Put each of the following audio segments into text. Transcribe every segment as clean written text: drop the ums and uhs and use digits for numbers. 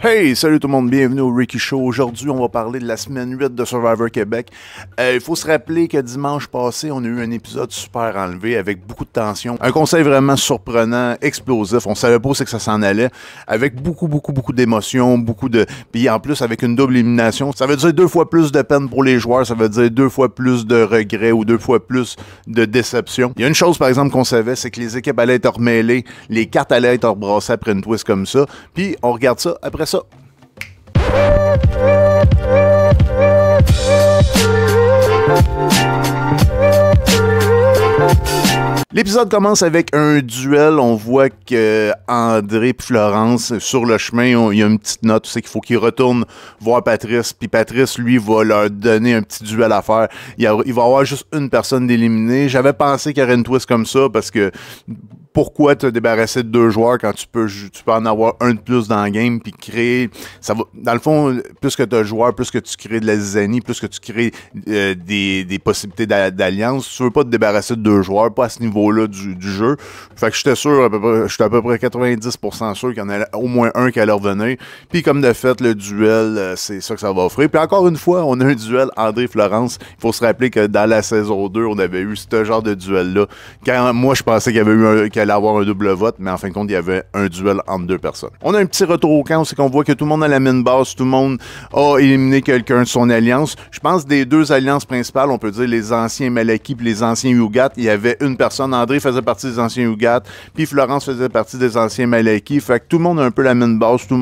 Hey, salut tout le monde, bienvenue au Ricky Show. Aujourd'hui, on va parler de la semaine 8 de Survivor Québec. Il faut se rappeler que dimanche passé, on a eu un épisode super enlevé avec beaucoup de tension. Un conseil vraiment surprenant, explosif. On savait pas où c'est que ça s'en allait. Avec beaucoup d'émotions, Puis en plus, avec une double élimination, ça veut dire 2 fois plus de peine pour les joueurs, ça veut dire 2 fois plus de regrets ou 2 fois plus de déception. Il y a une chose, par exemple, qu'on savait, c'est que les équipes allaient être remêlées, les cartes allaient être rebrassées après une twist comme ça. Puis on regarde ça après ça. L'épisode commence avec un duel. On voit que André et Florence, sur le chemin, il y a une petite note, c'est qu'il faut qu'ils retournent voir Patrice. Puis Patrice, lui, va leur donner un petit duel à faire. Il va y avoir juste une personne d'éliminée. J'avais pensé qu'il y aurait une twist comme ça parce que pourquoi te débarrasser de 2 joueurs quand tu peux en avoir un de plus dans le game puis créer, ça va, dans le fond, plus que tu as de joueurs, plus que tu crées de la zizanie, plus que tu crées des possibilités d'alliance, tu veux pas te débarrasser de 2 joueurs, pas à ce niveau-là du jeu. Fait que j'étais sûr, j'étais à peu près 90% sûr qu'il y en a au moins un qui allait revenir. Puis comme de fait, le duel, c'est ça que ça va offrir. Puis encore une fois, on a un duel André-Florence. Il faut se rappeler que dans la saison 2, on avait eu ce genre de duel-là. Quand moi, je pensais qu'il y avait eu avoir un double vote, mais en fin de compte, il y avait un duel entre 2 personnes. On a un petit retour au camp, c'est qu'on voit que tout le monde a la mine basse, tout le monde a éliminé quelqu'un de son alliance. Je pense des 2 alliances principales, on peut dire les anciens Malaki et les anciens Yugat, il y avait une personne, André faisait partie des anciens Yugat, puis Florence faisait partie des anciens Malaki, fait que tout le monde a un peu la mine basse, tout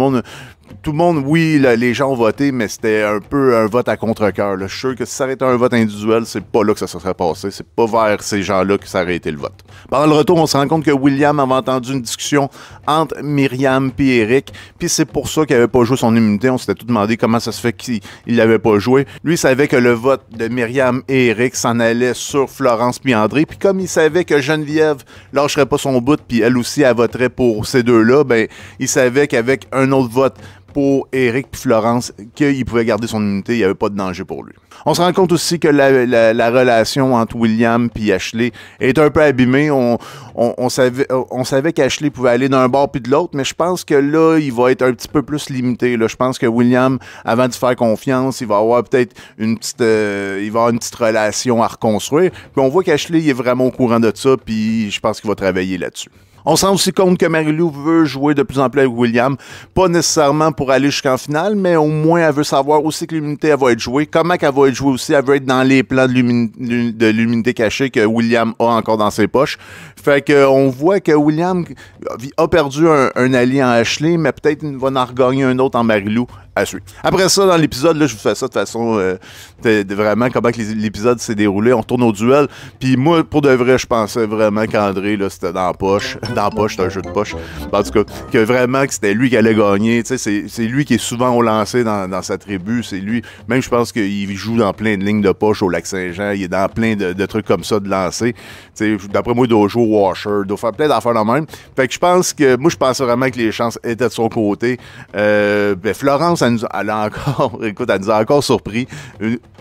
le monde, oui, les gens ont voté, mais c'était un peu un vote à contre-cœur. Je suis sûr que si ça aurait été un vote individuel, c'est pas là que ça se serait passé. C'est pas vers ces gens-là que ça aurait été le vote. Pendant le retour, on se rend compte que William avait entendu une discussion entre Myriam et Eric, puis c'est pour ça qu'il n'avait pas joué son immunité. On s'était tout demandé comment ça se fait qu'il l'avait pas joué. Lui, il savait que le vote de Myriam et Eric s'en allait sur Florence puis André, puis comme il savait que Geneviève lâcherait pas son bout, puis elle aussi, elle voterait pour ces 2-là, ben, il savait qu'avec un autre vote pour Eric et Florence, qu'il pouvait garder son immunité, il n'y avait pas de danger pour lui. On se rend compte aussi que la relation entre William et Ashley est un peu abîmée. On savait qu'Ashley pouvait aller d'un bord puis de l'autre, mais je pense que là, il va être un petit peu plus limité. Là. Je pense que William, avant de faire confiance, il va avoir peut-être une petite relation à reconstruire. Puis on voit qu'Ashley il est vraiment au courant de ça, puis je pense qu'il va travailler là-dessus. On se rend aussi compte que Marie-Lou veut jouer de plus en plus avec William, pas nécessairement pour aller jusqu'en finale, mais au moins elle veut savoir aussi que l'immunité elle va être jouée, comment qu'elle va être jouée aussi, elle veut être dans les plans de l'immunité cachée que William a encore dans ses poches. Fait qu'on voit que William a perdu un allié en Ashley, mais peut-être il va en regagner un autre en Marie-Lou. À suivre. Après ça, dans l'épisode, là, je vous fais ça de façon vraiment comment que l'épisode s'est déroulé. On retourne au duel. Puis moi, pour de vrai, je pensais vraiment qu'André, là, c'était dans la poche. Dans la poche, c'est un jeu de poche. En tout cas, que vraiment que c'était lui qui allait gagner. Tu sais, c'est lui qui est souvent au lancer dans sa tribu. C'est lui. Même, je pense qu'il joue dans plein de lignes de poche au Lac-Saint-Jean. Il est dans plein de trucs comme ça de lancer. Tu sais, d'après moi, il doit jouer au washer. Il doit faire plein d'affaires de même. Fait que je pense que moi, je pensais vraiment que les chances étaient de son côté. Florence, elle nous a encore surpris.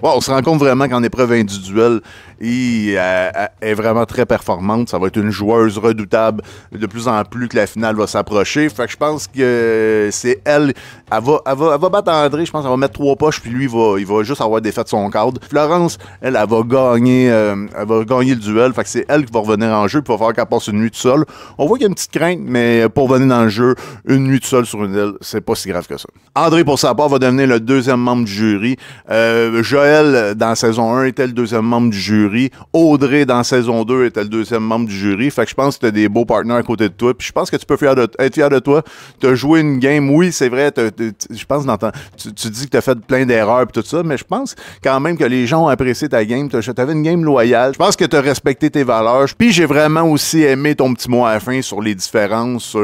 On se rend compte vraiment qu'en épreuve individuelle, elle est vraiment très performante. Ça va être une joueuse redoutable de plus en plus que la finale va s'approcher. Fait que je pense que c'est elle. Elle va battre André. Je pense qu'elle va mettre 3 poches, puis lui, il va juste avoir défait de son cadre. Florence, elle va gagner le duel. Fait que c'est elle qui va revenir en jeu, puis va falloir qu'elle passe une nuit toute seule. On voit qu'il y a une petite crainte, mais pour venir dans le jeu, une nuit toute seule sur une île, c'est pas si grave que ça. André, pour sa part, va devenir le 2e membre du jury. Joël, dans saison 1, était le 2e membre du jury. Audrey, dans saison 2, était le 2e membre du jury. Fait que je pense que tu as des beaux partenaires à côté de toi. Puis je pense que tu peux être fier de toi. Tu as joué une game. Oui, c'est vrai. Je pense tu dis que tu as fait plein d'erreurs et tout ça, mais je pense quand même que les gens ont apprécié ta game. Tu avais une game loyale. Je pense que tu as respecté tes valeurs. Puis j'ai vraiment aussi aimé ton petit mot à la fin sur les différences.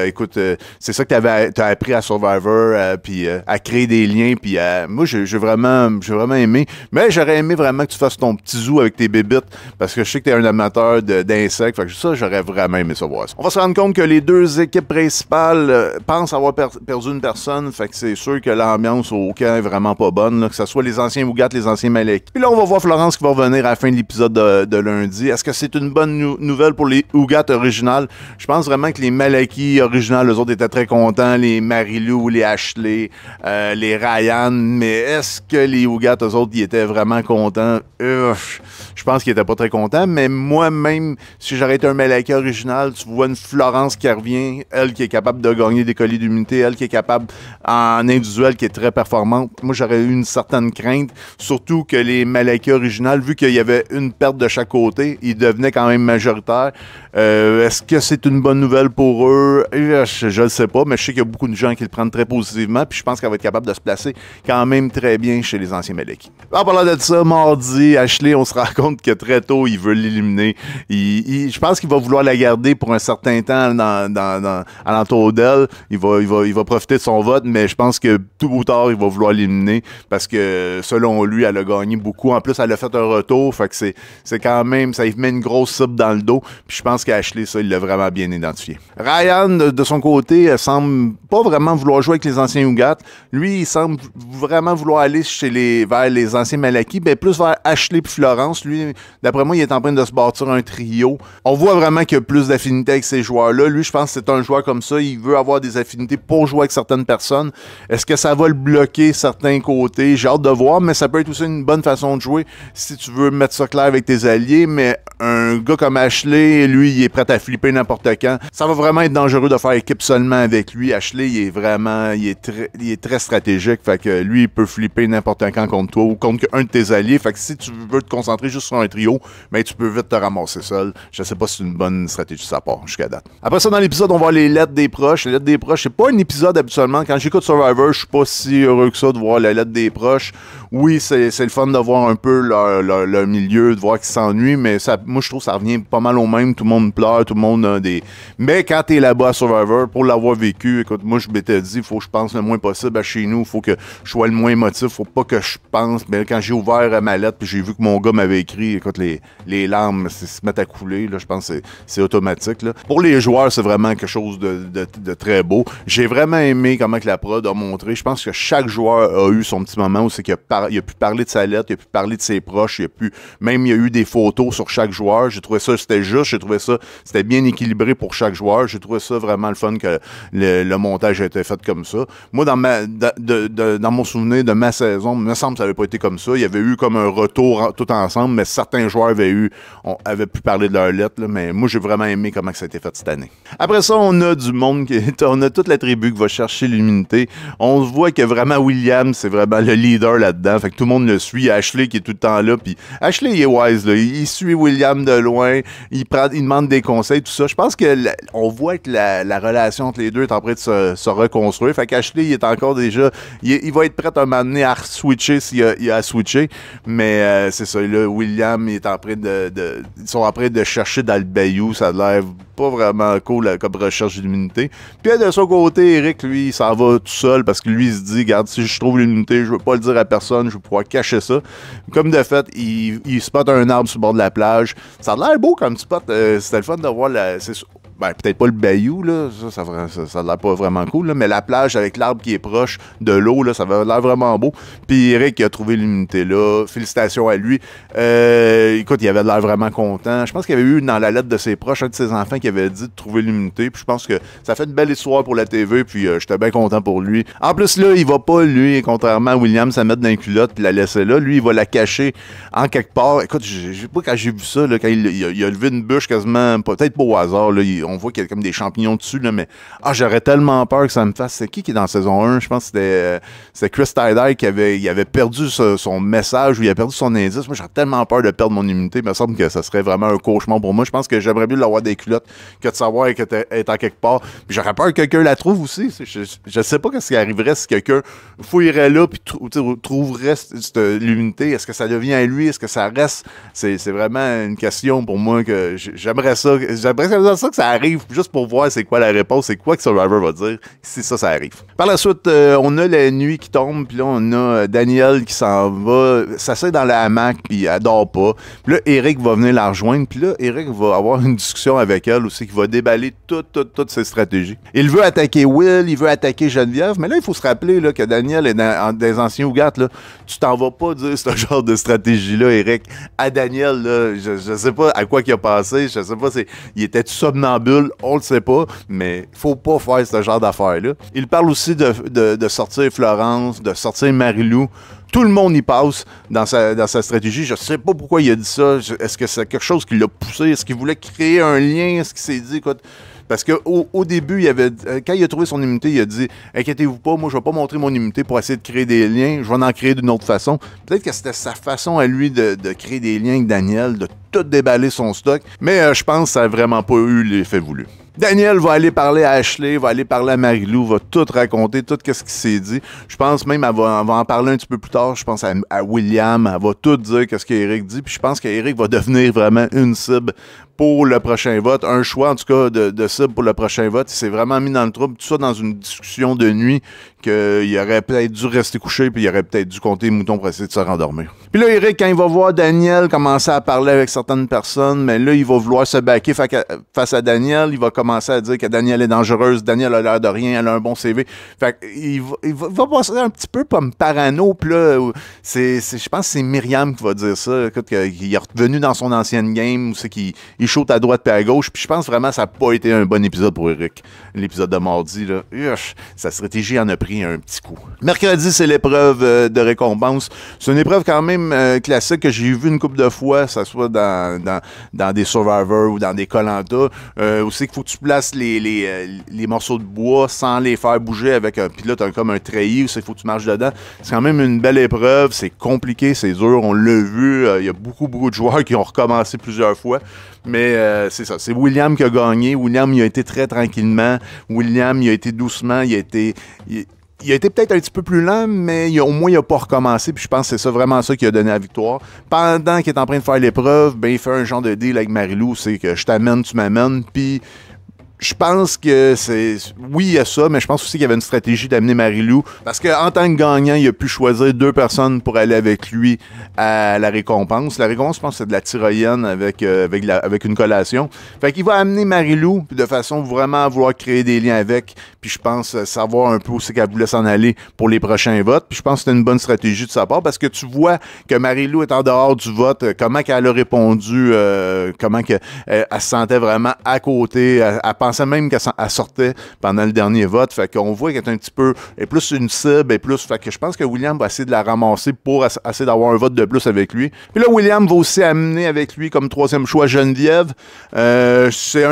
Écoute, c'est ça que tu as appris à Survivor, puis à créer des liens. Puis moi, j'ai vraiment aimé aimé. Mais j'aurais aimé vraiment que tu fasses ton petit zoo avec tes bébites, parce que je sais que tu es un amateur d'insectes. Fait que ça, j'aurais vraiment aimé savoir ça. On va se rendre compte que les deux équipes principales pensent avoir perdu une personne. Fait que c'est sûr que l'ambiance au camp est vraiment pas bonne, là, que ce soit les anciens Ougats, les anciens Malekith. Puis là, on va voir Florence qui va revenir à la fin de l'épisode de lundi. Est-ce que c'est une bonne nouvelle pour les Ougats originales? Je pense vraiment que les Malekith originales, eux autres étaient très contents. Les Marilou, les Ashley, les Ryan. Mais est-ce que les Ougats, eux autres, ils étaient vraiment contents? Je pense qu'ils étaient pas très contents. Mais moi-même, si j'aurais été un Malekith original, tu vois une Florence qui revient, elle qui est capable de gagner des colis d'immunité, elle qui est capable en individuel, qui est très performante. Moi, j'aurais eu une certaine crainte, surtout que les Malekith originales, vu qu'il y avait une perte de chaque côté, ils devenaient quand même majoritaires. Est-ce que c'est une bonne nouvelle pour eux? Je ne sais pas, mais je sais qu'il y a beaucoup de gens qui le prennent très positivement, puis je pense qu'elle va être capable de se placer quand même très bien chez les anciens Malekith. En parlant de ça, mardi, Ashley, on se rend compte que très tôt, il veut l'éliminer. Je pense qu'il va vouloir la garder pour un certain temps à l'entour d'elle. Il va profiter de son vote, mais je pense que tout ou tard, il va vouloir l'éliminer parce que, selon lui, elle a gagné beaucoup. En plus, elle a fait un retour, fait que c'est quand même, ça lui met une grosse cible dans le dos. Puis je pense qu'Ashley, ça, il l'a vraiment bien identifié. Ryan, de son côté, semble pas vraiment vouloir jouer avec les anciens Ougats. Lui, il semble vraiment vouloir aller vers les anciens Malekith, ben plus vers Ashley puis Florence. Lui, d'après moi, il est en train de se bâtir un trio. On voit vraiment qu'il y a plus d'affinité avec ces joueurs-là. Lui, je pense que c'est un joueur comme ça. Il veut avoir des affinités pour jouer avec certaines personnes. Est-ce que ça va le bloquer certains côtés? J'ai hâte de voir, mais ça peut être aussi une bonne façon de jouer si tu veux mettre ça clair avec tes alliés. Mais un gars comme Ashley, lui, il est prêt à flipper n'importe quand. Ça va vraiment être dangereux de faire équipe seulement avec lui. Ashley, il est très stratégique. Fait que lui, il peut flipper n'importe quand contre toi ou contre un de tes alliés. Fait que si tu veux te concentrer juste sur un trio, ben tu peux vite te ramasser seul. Je sais pas si c'est une bonne stratégie de sa part jusqu'à date. Après ça, dans l'épisode, on va voir les lettres des proches. Les lettres des proches, c'est pas un épisode habituellement. Quand j'écoute Survivor, je suis pas si heureux que ça de voir les lettres des proches. Oui, c'est le fun de voir un peu leur milieu, de voir qu'ils s'ennuient, mais moi, je trouve que ça revient pas mal au même. Tout le monde pleure, tout le monde a des... Mais quand t'es là-bas à Survivor, pour l'avoir vécu, écoute, moi, je m'étais dit, il faut que je pense le moins possible à chez nous, il faut que je sois le moins émotif, faut pas que je pense. Mais quand j'ai ouvert ma lettre, puis j'ai vu que mon gars m'avait écrit, écoute, les larmes se mettent à couler, là, je pense que c'est automatique. Là. Pour les joueurs, c'est vraiment quelque chose de très beau. J'ai vraiment aimé comment que la prod a montré. Je pense que chaque joueur a eu son petit moment où c'est qu'il a pu parler de sa lettre, il a pu parler de ses proches, il y a eu des photos sur chaque joueur. J'ai trouvé ça, c'était juste, j'ai trouvé ça, c'était bien équilibré pour chaque joueur. J'ai trouvé ça vraiment le fun que le montage a été fait comme ça. Moi, dans mon souvenir de ma saison, il me semble que ça n'avait pas été comme ça. Il y avait eu comme un retour tout ensemble, mais certains joueurs avaient pu parler de leur lettre, là, mais moi, j'ai vraiment aimé comment ça a été fait cette année. Après ça, on a du monde, on a toute la tribu qui va chercher l'immunité. On voit que vraiment William, c'est vraiment le leader là-dedans. Fait que tout le monde le suit. Ashley qui est tout le temps là. Puis Ashley, il est wise, là. Il suit William de loin. Il demande des conseils, tout ça. Je pense que on voit que la relation entre les deux est en train de se reconstruire. Fait qu'Ashley, il est encore déjà... Il va être prêt à m'amener à switcher s'il y a à switcher. Mais c'est ça. Là, William, il est en train ils sont en train de chercher dans le bayou. Ça a l'air pas vraiment cool comme recherche d'immunité. Puis de son côté, Eric, lui, il s'en va tout seul parce que lui, il se dit, regarde, si je trouve l'immunité, je veux pas le dire à personne, je vais pouvoir cacher ça. Comme de fait, il spot un arbre sur le bord de la plage. Ça a l'air beau comme spot. C'était le fun de voir peut-être pas le bayou, là, ça a l'air pas vraiment cool, là, mais la plage avec l'arbre qui est proche de l'eau, là, ça avait l'air vraiment beau. Puis Eric a trouvé l'immunité là, félicitations à lui. Écoute, il avait l'air vraiment content. Je pense qu'il y avait eu dans la lettre de ses proches un de ses enfants qui avait dit de trouver l'immunité, puis je pense que ça fait une belle histoire pour la TV, puis j'étais bien content pour lui. En plus, là, il va pas, lui, contrairement à William, se mettre dans une culotte puis la laisser là. Lui, il va la cacher en quelque part. Écoute, quand j'ai vu ça, là, quand il a levé une bûche quasiment, peut-être pas au hasard, là, on voit qu'il y a comme des champignons dessus, là, mais j'aurais tellement peur que ça me fasse. C'est qui est dans saison 1? Je pense que c'était Chris Tidy qui avait perdu son message ou il a perdu son indice. Moi, j'aurais tellement peur de perdre mon immunité. Il me semble que ça serait vraiment un cauchemar pour moi. Je pense que j'aimerais mieux l'avoir des culottes que de savoir qu'elle est en quelque part. Puis j'aurais peur que quelqu'un la trouve aussi. Je sais pas ce qui arriverait si quelqu'un fouillerait là puis trouverait l'immunité. Est-ce que ça devient à lui? Est-ce que ça reste? C'est vraiment une question pour moi que j'aimerais ça. J'aimerais ça que ça arrive juste pour voir c'est quoi la réponse, c'est quoi que Survivor va dire, si ça arrive. Par la suite, on a la nuit qui tombe, puis là, on a Danielle qui s'en va, s'assied dans la hamac, puis elle dort pas. Puis là, Eric va venir la rejoindre, puis là, Eric va avoir une discussion avec elle aussi, qui va déballer toutes ses stratégies. Il veut attaquer Will, il veut attaquer Geneviève, mais là, il faut se rappeler là, que Daniel est dans des anciens Ougat, là. Tu t'en vas pas dire ce genre de stratégie-là, Eric. À Daniel, là, je sais pas à quoi il a passé, je sais pas, il était somnambule, on le sait pas, mais faut pas faire ce genre d'affaires-là. Il parle aussi de sortir Florence, de sortir Marie-Lou. Tout le monde y passe dans sa stratégie. Je sais pas pourquoi il a dit ça. Est-ce que c'est quelque chose qui l'a poussé? Est-ce qu'il voulait créer un lien? Est-ce qu'il s'est dit, écoute... Parce qu'au début, quand il a trouvé son immunité, il a dit « Inquiétez-vous pas, moi je vais pas montrer mon immunité pour essayer de créer des liens, je vais en créer d'une autre façon. » Peut-être que c'était sa façon à lui de créer des liens avec Daniel, de tout déballer son stock, mais je pense que ça n'a vraiment pas eu l'effet voulu. Daniel va aller parler à Ashley, va aller parler à Marie-Lou, va tout raconter, tout ce qui s'est dit. Je pense même elle va en parler un petit peu plus tard. Je pense à William, elle va tout dire ce qu'Éric dit. Puis je pense qu'Éric va devenir vraiment une cible pour le prochain vote. Un choix, en tout cas, de cible pour le prochain vote. Il s'est vraiment mis dans le trouble. Tout ça dans une discussion de nuit qu'il aurait peut-être dû rester couché puis il aurait peut-être dû compter mouton pour essayer de se rendormir. Puis là, Éric, quand il va voir Daniel commencer à parler avec certaines personnes, mais là, il va vouloir se baquer face à Daniel. Il va commencer à dire que Daniel est dangereuse. Daniel a l'air de rien. Elle a un bon CV. Fait qu'il va passer un petit peu comme parano. Puis là, je pense que c'est Myriam qui va dire ça. Écoute, qu'il est revenu dans son ancienne game où c'est qu'il shoot à droite puis à gauche. Puis je pense vraiment que ça n'a pas été un bon épisode pour Éric. L'épisode de mardi, là. Sa stratégie en a pris un petit coup. Mercredi, c'est l'épreuve de récompense. C'est une épreuve quand même classique que j'ai vu une couple de fois, que ce soit dans des Survivor ou dans des Koh-Lanta. Aussi qu'il faut que tu places les morceaux de bois sans les faire bouger avec un pilote comme un treillis, où il faut que tu marches dedans. C'est quand même une belle épreuve. C'est compliqué, c'est dur. On l'a vu. Il y a beaucoup de joueurs qui ont recommencé plusieurs fois. Mais c'est ça. C'est William qui a gagné. William, il a été très tranquillement. William, il a été doucement. Il a été peut-être un petit peu plus lent, mais au moins, il n'a pas recommencé. Puis je pense que c'est ça vraiment ça qui a donné la victoire. Pendant qu'il est en train de faire l'épreuve, ben, il fait un genre de deal avec Marie-Lou. C'est que je t'amène, tu m'amènes. Puis je pense que c'est... Oui, il y a ça, mais je pense aussi qu'il y avait une stratégie d'amener Marie-Lou. Parce qu'en tant que gagnant, il a pu choisir 2 personnes pour aller avec lui à la récompense. La récompense, je pense que c'est de la tyrolienne avec une collation. Fait qu'il va amener Marie-Lou de façon vraiment à vouloir créer des liens avec. Puis je pense savoir un peu où c'est qu'elle voulait s'en aller pour les prochains votes. Puis je pense que c'était une bonne stratégie de sa part parce que tu vois que Marie-Lou est en dehors du vote, comment qu'elle a répondu, comment qu'elle se sentait vraiment à côté, elle pensait même qu'elle sortait pendant le dernier vote. Fait qu'on voit qu'elle est un petit peu, est plus une cible, et plus. Fait que je pense que William va essayer de la ramasser pour essayer d'avoir un vote de plus avec lui. Puis là, William va aussi amener avec lui comme 3e choix Geneviève. C'est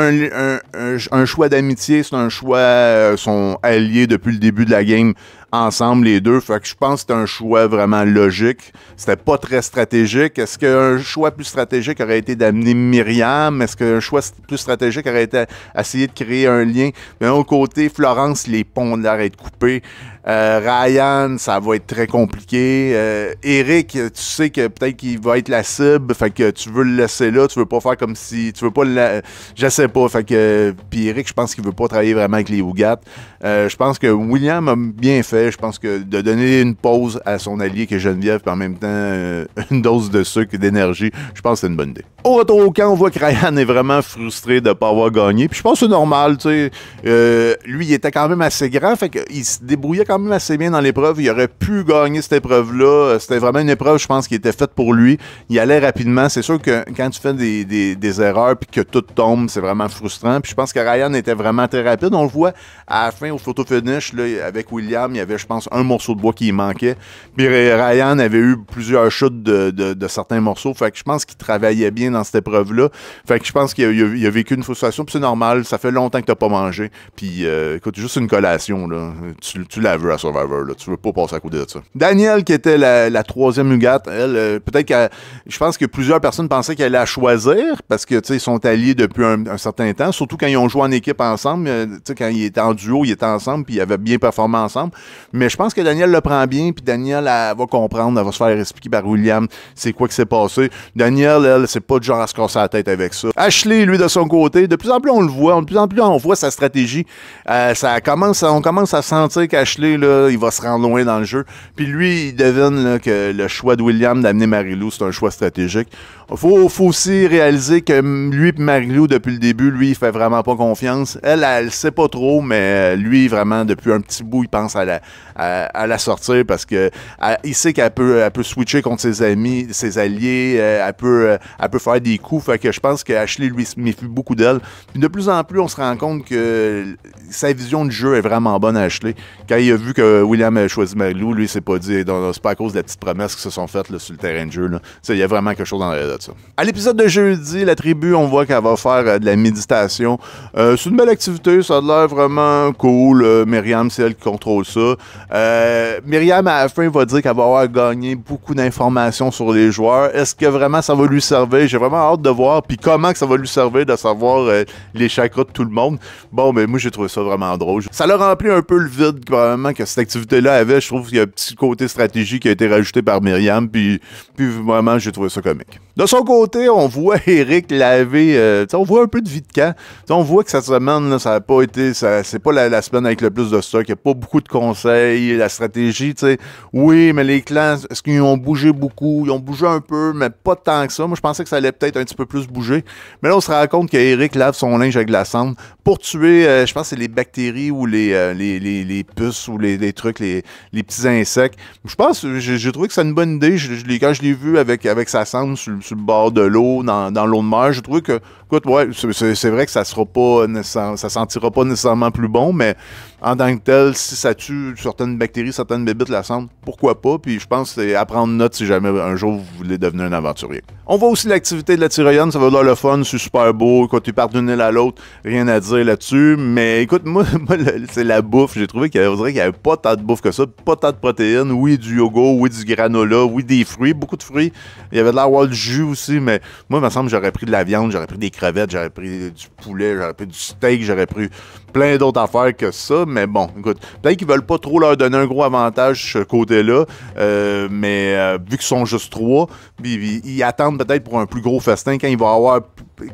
un choix d'amitié, c'est un choix, sont alliés depuis le début de la game ensemble les deux, fait que je pense que c'était un choix vraiment logique. C'était pas très stratégique. Est-ce qu'un choix plus stratégique aurait été d'amener Myriam? Est-ce qu'un choix plus stratégique aurait été essayer de créer un lien? D'un autre côté, Florence, les ponts de l'air être coupés. Ryan, ça va être très compliqué. Eric, tu sais que peut-être qu'il va être la cible, fait que tu veux le laisser là, tu veux pas faire comme si... Tu veux pas le... Je sais pas, fait que... Puis Eric, je pense qu'il veut pas travailler vraiment avec les Ougat. Je pense que William a bien fait. Je pense que de donner une pause à son allié qui est Geneviève, puis en même temps une dose de sucre et d'énergie, je pense que c'est une bonne idée. Au retour au camp, on voit que Ryan est vraiment frustré de ne pas avoir gagné. Puis je pense que c'est normal, tu sais. Lui, il était quand même assez grand, fait qu'il se débrouillait quand même assez bien dans l'épreuve. Il aurait pu gagner cette épreuve-là. C'était vraiment une épreuve, je pense, qui était faite pour lui. Il allait rapidement. C'est sûr que quand tu fais des erreurs puis que tout tombe, c'est vraiment frustrant. Puis je pense que Ryan était vraiment très rapide. On le voit à la fin, au photo finish, là, avec William, il y avait, je pense, un morceau de bois qui manquait. Puis Ryan avait eu plusieurs chutes de certains morceaux. Fait que je pense qu'il travaillait bien dans cette épreuve-là. Fait que je pense qu'il a vécu une frustration. Puis c'est normal. Ça fait longtemps que t'as pas mangé. Puis écoute, juste une collation, là. Tu la veux. ever à Survivor. Là. Tu veux pas passer à côté de ça. Danielle, qui était la troisième Huguette, elle, peut-être que je pense que plusieurs personnes pensaient qu'elle allait la choisir parce que, tu sais, ils sont alliés depuis un certain temps, surtout quand ils ont joué en équipe ensemble. Tu sais, quand ils étaient en duo, ils étaient ensemble, puis ils avaient bien performé ensemble. Mais je pense que Danielle le prend bien, puis Danielle, elle va comprendre, elle va se faire expliquer par William c'est quoi qui s'est passé. Danielle, elle, c'est pas du genre à se casser la tête avec ça. Ashley, lui, de son côté, de plus en plus on le voit, de plus en plus on voit sa stratégie. On commence à sentir qu'Ashley, là, il va se rendre loin dans le jeu. Puis lui, il devine là, que le choix de William d'amener Marie-Lou, c'est un choix stratégique. Faut aussi réaliser que lui et Marie-Lou, depuis le début, lui, il fait vraiment pas confiance. Elle sait pas trop, mais lui, vraiment, depuis un petit bout, il pense à la sortir parce que il sait qu'elle peut switcher contre ses amis, ses alliés, elle peut faire des coups. Fait que je pense qu'Ashley, lui, se méfie beaucoup d'elle. Puis de plus en plus, on se rend compte que sa vision du jeu est vraiment bonne à Ashley. Quand il a vu que William a choisi Marie-Lou, lui, il s'est pas dit, c'est pas à cause de la petite promesse qui se sont faites là, sur le terrain de jeu. Il y a vraiment quelque chose dans la ça. À l'épisode de jeudi, la tribu, on voit qu'elle va faire de la méditation. C'est une belle activité, ça a l'air vraiment cool. Myriam, c'est elle qui contrôle ça. Myriam, à la fin, va dire qu'elle va avoir gagné beaucoup d'informations sur les joueurs. Est-ce que vraiment ça va lui servir? J'ai vraiment hâte de voir. Puis comment que ça va lui servir de savoir les chakras de tout le monde. Bon, mais moi, j'ai trouvé ça vraiment drôle. Ça l'a rempli un peu le vide, probablement, que cette activité-là avait. Je trouve qu'il y a un petit côté stratégie qui a été rajouté par Myriam. Puis vraiment, j'ai trouvé ça comique. De son côté, on voit Eric laver, on voit un peu de vie de camp. On voit que cette semaine, là, ça n'a pas été, c'est pas la semaine avec le plus de stock, il n'y a pas beaucoup de conseils, la stratégie, tu sais. Oui, mais les clans, est-ce qu'ils ont bougé beaucoup? Ils ont bougé un peu, mais pas tant que ça. Moi, je pensais que ça allait peut-être un petit peu plus bouger. Mais là, on se rend compte qu'Eric lave son linge avec de la cendre pour tuer, je pense que c'est les bactéries ou les puces ou les trucs, les petits insectes. Je pense, j'ai trouvé que c'est une bonne idée. Quand je l'ai vu avec sa cendre sur le bord de l'eau, dans l'eau de mer, j'ai trouvé que, écoute, ouais, c'est vrai que ça sentira pas nécessairement plus bon, mais en tant que tel, si ça tue certaines bactéries, certaines bébites, la cendre, pourquoi pas? Puis je pense que c'est à prendre note si jamais un jour vous voulez devenir un aventurier. On voit aussi l'activité de la tyrolienne, ça va être le fun, c'est super beau, quand ils partent d'une île à l'autre, rien à dire là-dessus, mais écoute, moi c'est la bouffe, j'ai trouvé qu'il y avait pas tant de bouffe que ça, pas tant de protéines, oui du yogourt, oui du granola, oui des fruits, beaucoup de fruits, il y avait de l'air du jus aussi, mais moi il me semble que j'aurais pris de la viande, j'aurais pris des crevettes, j'aurais pris du poulet, j'aurais pris du steak, j'aurais pris plein d'autres affaires que ça, mais bon, écoute, peut-être qu'ils veulent pas trop leur donner un gros avantage ce côté-là, mais vu qu'ils sont juste 3, ils attendent peut-être pour un plus gros festin quand il va y avoir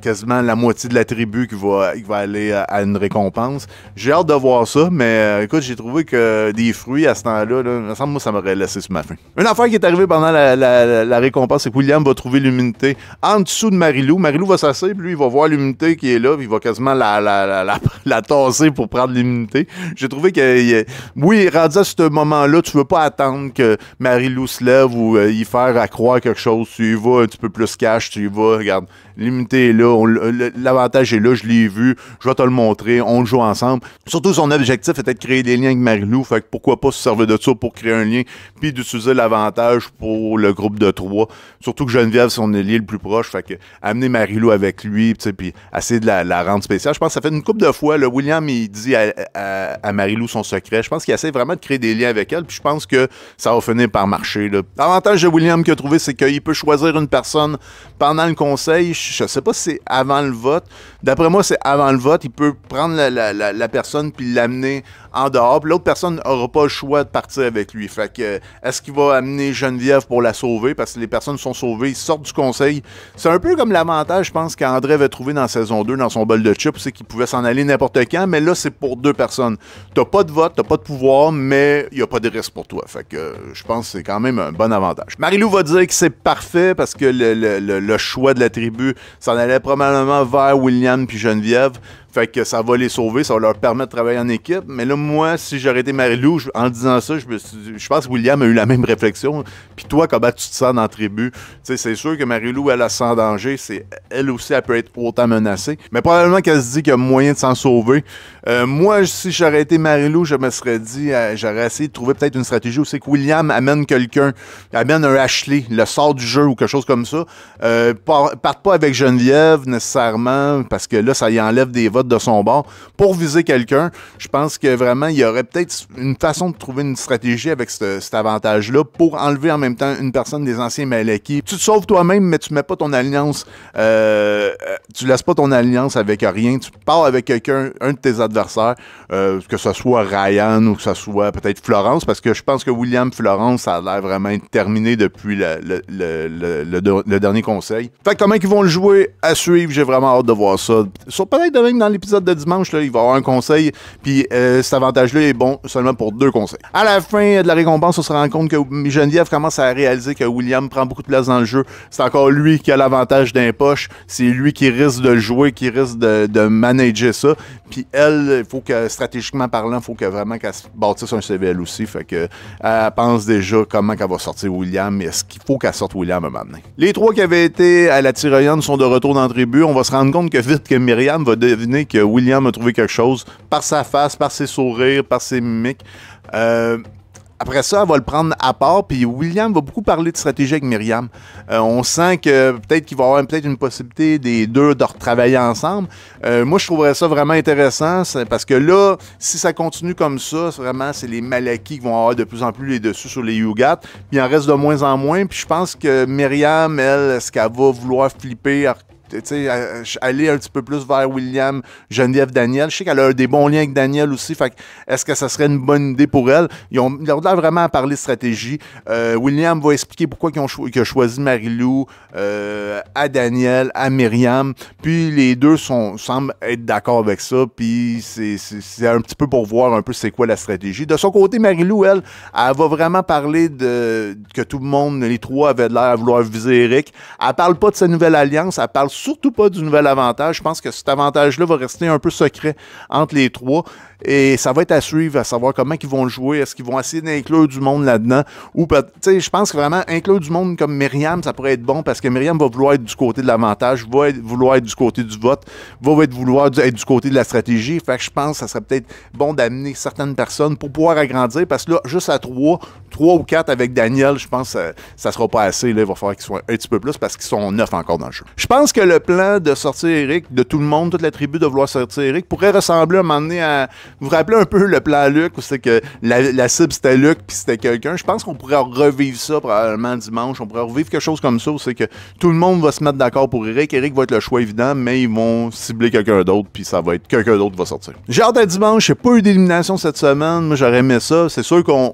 quasiment la moitié de la tribu qui va aller à une récompense. J'ai hâte de voir ça, mais écoute, j'ai trouvé que des fruits à ce temps-là, il me semble moi ça m'aurait laissé sur ma faim. Une affaire qui est arrivée pendant la récompense, c'est que William va trouver l'immunité en dessous de Marie-Lou. Marie-Lou va s'asseoir, puis lui, il va voir l'immunité qui est là, puis il va quasiment la tasser pour prendre l'immunité. J'ai trouvé que, oui, rendu à ce moment-là, tu veux pas attendre que Marie-Lou se lève ou y faire à croire quelque chose. Tu y vas un petit peu plus cash, tu y vas, regarde, l'immunité est là, l'avantage est là, je l'ai vu, je vais te le montrer, on le joue ensemble. Surtout, son objectif était de créer des liens avec Marie-Lou, fait que pourquoi pas se servir de ça pour créer un lien, puis d'utiliser l'avantage pour le groupe de 3. Surtout que Geneviève, c'est son allié le plus proche, fait que amener Marie-Lou avec lui, puis essayer de la rendre spéciale. Je pense que ça fait une couple de fois, là, William, il dit à Marie-Lou son secret. Je pense qu'il essaie vraiment de créer des liens avec elle, puis je pense que ça va finir par marcher. L'avantage de William qu'il a trouvé, c'est qu'il peut choisir une personne pendant le conseil. Je sais pas si c'est avant le vote. D'après moi, c'est avant le vote. Il peut prendre la personne puis l'amener en dehors. Puis l'autre personne n'aura pas le choix de partir avec lui. Fait que, est-ce qu'il va amener Geneviève pour la sauver? Parce que les personnes sont sauvées, ils sortent du conseil. C'est un peu comme l'avantage, je pense, qu'André avait trouvé dans saison 2, dans son bol de chips, c'est qu'il pouvait s'en aller n'importe quand, mais là, c'est pour 2 personnes. T'as pas de vote, t'as pas de pouvoir, mais il n'y a pas de risque pour toi. Fait que je pense que c'est quand même un bon avantage. Marie-Lou va dire que c'est parfait parce que le choix de la tribu s'en allait probablement vers William puis Geneviève. Fait que ça va les sauver, ça va leur permettre de travailler en équipe. Mais là, moi, si j'aurais été Marie-Lou, en disant ça, je pense que William a eu la même réflexion. Puis toi, comment tu te sens dans la tribu? C'est sûr que Marie-Lou, elle a sans danger. Elle aussi, elle peut être autant menacée. Mais probablement qu'elle se dit qu'il y a moyen de s'en sauver. Moi, si j'aurais été Marie-Lou, je me serais dit, j'aurais essayé de trouver peut-être une stratégie où c'est que William amène quelqu'un, amène un Ashley, le sort du jeu ou quelque chose comme ça. Parte pas avec Geneviève nécessairement, parce que là, ça y enlève des votes de son bord pour viser quelqu'un. Je pense que vraiment, il y aurait peut-être une façon de trouver une stratégie avec cet avantage-là pour enlever en même temps une personne des anciens Malekith. Tu te sauves toi-même, mais tu mets pas ton alliance, tu laisses pas ton alliance avec rien. Tu pars avec quelqu'un, un de tes adversaires, que ce soit Ryan ou que ce soit peut-être Florence, parce que je pense que William Florence, ça a l'air vraiment terminé depuis le dernier conseil. Fait que comment ils vont le jouer à suivre, j'ai vraiment hâte de voir ça. Peut-être même dans l'épisode de dimanche, là, il va y avoir un conseil, puis cet avantage-là est bon seulement pour 2 conseils. À la fin de la récompense, on se rend compte que Geneviève commence à réaliser que William prend beaucoup de place dans le jeu. C'est encore lui qui a l'avantage d'un poche. C'est lui qui risque de le jouer, qui risque de manager ça. Puis elle, il faut que, stratégiquement parlant, il faut que vraiment qu'elle se bâtisse un CV elle aussi. Fait que elle pense déjà comment qu'elle va sortir William et est-ce qu'il faut qu'elle sorte William à un moment donné. Les 3 qui avaient été à la tyrolienne sont de retour dans la tribu. On va se rendre compte que vite que Myriam va deviner que William a trouvé quelque chose par sa face, par ses sourires, par ses mimiques. Après ça, elle va le prendre à part, puis William va beaucoup parler de stratégie avec Myriam. On sent que peut-être qu'il va y avoir peut-être une possibilité des deux de retravailler ensemble. Moi, je trouverais ça vraiment intéressant, parce que là, si ça continue comme ça, vraiment, c'est les Malekith qui vont avoir de plus en plus les dessus sur les Yugat, puis il en reste de moins en moins, puis je pense que Myriam, elle, est-ce qu'elle va vouloir flipper, aller un petit peu plus vers William, Geneviève, Daniel. Je sais qu'elle a des bons liens avec Daniel aussi. Fait est-ce que ça serait une bonne idée pour elle? Ils ont l'air vraiment à parler de stratégie. William va expliquer pourquoi il a choisi Marie-Lou à Daniel, à Myriam. Puis les deux semblent être d'accord avec ça. Puis c'est un petit peu pour voir un peu c'est quoi la stratégie. De son côté, Marie-Lou, elle va vraiment parler de que tout le monde, les 3 avaient l'air à vouloir viser Eric. Elle parle pas de sa nouvelle alliance. Elle parle surtout pas du nouvel avantage. Je pense que cet avantage-là va rester un peu secret entre les 3. Et ça va être à suivre, à savoir comment ils vont le jouer. Est-ce qu'ils vont essayer d'inclure du monde là-dedans? Ou, tu sais, je pense que vraiment, inclure du monde comme Myriam, ça pourrait être bon parce que Myriam va vouloir être du côté de l'avantage, va vouloir être du côté du vote, va vouloir être du côté de la stratégie. Fait que je pense que ça serait peut-être bon d'amener certaines personnes pour pouvoir agrandir parce que là, juste à 3 ou 4 avec Daniel, je pense que ça sera pas assez. Là, il va falloir qu'ils soient un petit peu plus parce qu'ils sont 9 encore dans le jeu. Je pense que le plan de sortir Eric, de tout le monde, toute la tribu de vouloir sortir Eric, pourrait ressembler à un moment donné à... Vous vous rappelez un peu le plan Luc, où c'est que la cible c'était Luc puis c'était quelqu'un. Je pense qu'on pourrait revivre ça probablement dimanche. On pourrait revivre quelque chose comme ça où c'est que tout le monde va se mettre d'accord pour Eric. Eric va être le choix évident, mais ils vont cibler quelqu'un d'autre puis ça va être quelqu'un d'autre qui va sortir. J'ai hâte à dimanche. J'ai pas eu d'élimination cette semaine. Moi, j'aurais aimé ça. C'est sûr qu'en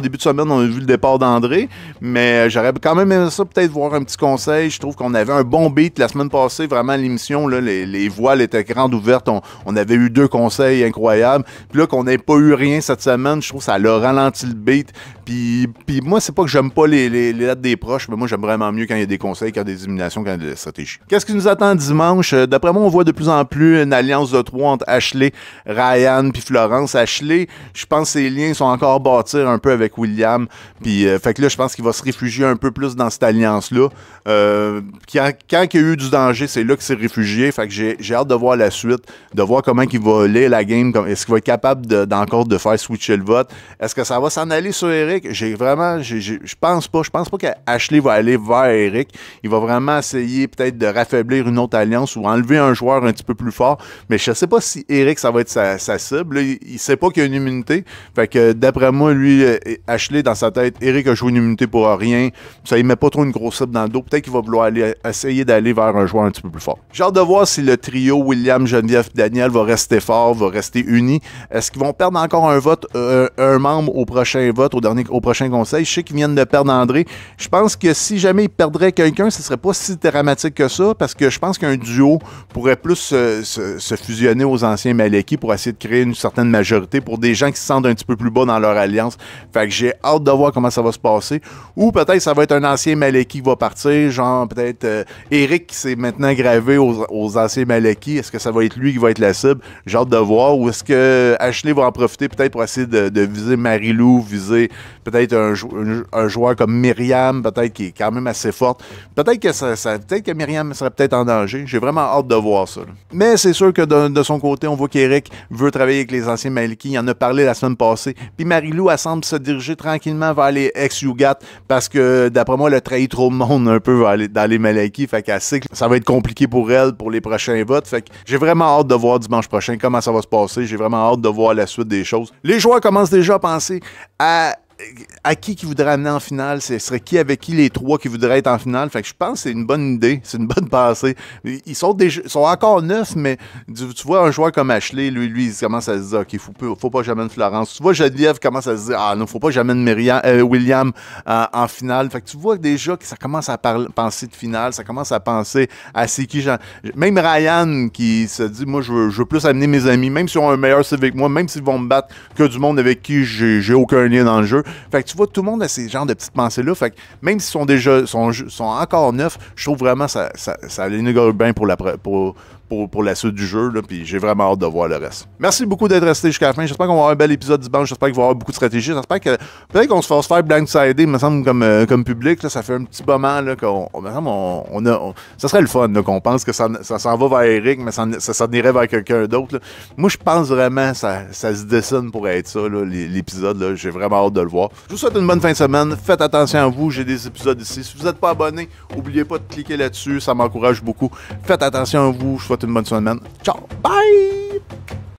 début de semaine, on a vu le départ d'André, mais j'aurais quand même aimé ça peut-être voir un petit conseil. Je trouve qu'on avait un bon beat la semaine passée. Vraiment, l'émission, là, les voiles étaient grandes ouvertes. On avait eu 2 conseils incroyables. Puis là, qu'on n'ait pas eu rien cette semaine, je trouve que ça a ralenti le beat. Puis moi, c'est pas que j'aime pas les lettres des proches, mais moi, j'aime vraiment mieux quand il y a des conseils, quand il y a des éliminations, quand il y a des stratégies. Qu'est-ce qui nous attend dimanche? D'après moi, on voit de plus en plus une alliance de 3 entre Ashley, Ryan puis Florence. Ashley, je pense que ses liens sont encore bâtis un peu avec William. Puis, fait que là, je pense qu'il va se réfugier un peu plus dans cette alliance-là. Quand il y a eu du danger, c'est là qu'il s'est réfugié. Fait que j'ai hâte de voir la suite, de voir comment il va lire la game. Est-ce qu'il va être capable d'encore de faire switcher le vote? Est-ce que ça va s'en aller sur Eric? Je pense pas. Je pense pas qu'Ashley va aller vers Eric. Il va vraiment essayer peut-être de raffaiblir une autre alliance ou enlever un joueur un petit peu plus fort. Mais je sais pas si Eric, ça va être sa cible. Là, il sait pas qu'il y a une immunité. Fait que d'après moi, lui, Ashley, dans sa tête, Eric a joué une immunité pour rien. Ça, il met pas trop une grosse cible dans le dos. Peut-être qu'il va vouloir essayer d'aller vers un joueur un petit peu plus fort. J'ai hâte de voir si le trio William, Geneviève et Daniel va rester fort, va rester uni. Est-ce qu'ils vont perdre encore un vote, un membre au prochain vote, au prochain conseil? Je sais qu'ils viennent de perdre André. Je pense que si jamais ils perdraient quelqu'un, ce serait pas si dramatique que ça, parce que je pense qu'un duo pourrait plus se fusionner aux anciens Malekith pour essayer de créer une certaine majorité pour des gens qui se sentent un petit peu plus bas dans leur alliance. Fait que j'ai hâte de voir comment ça va se passer. Ou peut-être ça va être un ancien Malekith qui va partir, genre peut-être Eric qui s'est maintenant gravé aux anciens Malekith. Est-ce que ça va être lui qui va être la cible? J'ai hâte de voir. Ou est-ce que Ashley va en profiter peut-être pour essayer de viser Marie-Lou, viser peut-être un joueur comme Myriam, peut-être qui est quand même assez forte. Peut-être que Myriam serait peut-être en danger. J'ai vraiment hâte de voir ça. Là. Mais c'est sûr que de son côté, on voit qu'Eric veut travailler avec les anciens Malekith. Il en a parlé la semaine passée. Puis Marie-Lou, elle semble se diriger tranquillement vers les ex-Yugat parce que, d'après moi, elle a trahi trop de monde un peu dans les Malaki. Fait qu'elle sait que ça va être compliqué pour elle pour les prochains votes. Fait que j'ai vraiment hâte de voir dimanche prochain comment ça va se passer. J'ai vraiment hâte de voir la suite des choses. Les joueurs commencent déjà à penser à qui voudrait amener en finale, ce serait qui avec qui les trois qui voudraient être en finale. Fait que je pense que c'est une bonne idée, c'est une bonne pensée. Ils sont encore neufs, mais tu vois un joueur comme Ashley, lui il commence à se dire ok, faut pas que j'amène Florence. Tu vois Geneviève commence à se dire ah non, faut pas que j'amène William en finale. Fait que tu vois déjà que ça commence à penser de finale, ça commence à penser à c'est qui même Ryan qui se dit moi je veux plus amener mes amis, même s'ils ont un meilleur CV que moi, même s'ils vont me battre que du monde avec qui j'ai aucun lien dans le jeu. Fait que tu vois, tout le monde a ces genres de petites pensées-là. Fait que même s'ils sont déjà sont encore neufs, je trouve vraiment ça les négocier bien pour la suite du jeu. Puis j'ai vraiment hâte de voir le reste. Merci beaucoup d'être resté jusqu'à la fin. J'espère qu'on va avoir un bel épisode dimanche. J'espère qu'il va y avoir beaucoup de stratégies. J'espère que peut-être qu'on se fasse faire blindsider, me semble, comme public. Là, ça fait un petit moment là, ça serait le fun là, qu'on pense que ça s'en va vers Eric, mais ça s'en irait vers quelqu'un d'autre. Moi, je pense vraiment que ça se dessine pour être ça, là, l'épisode. Là. J'ai vraiment hâte de le voir. Je vous souhaite une bonne fin de semaine. Faites attention à vous. J'ai des épisodes ici. Si vous n'êtes pas abonné, n'oubliez pas de cliquer là-dessus. Ça m'encourage beaucoup. Faites attention à vous. Je vous souhaite une bonne semaine. Ciao. Bye!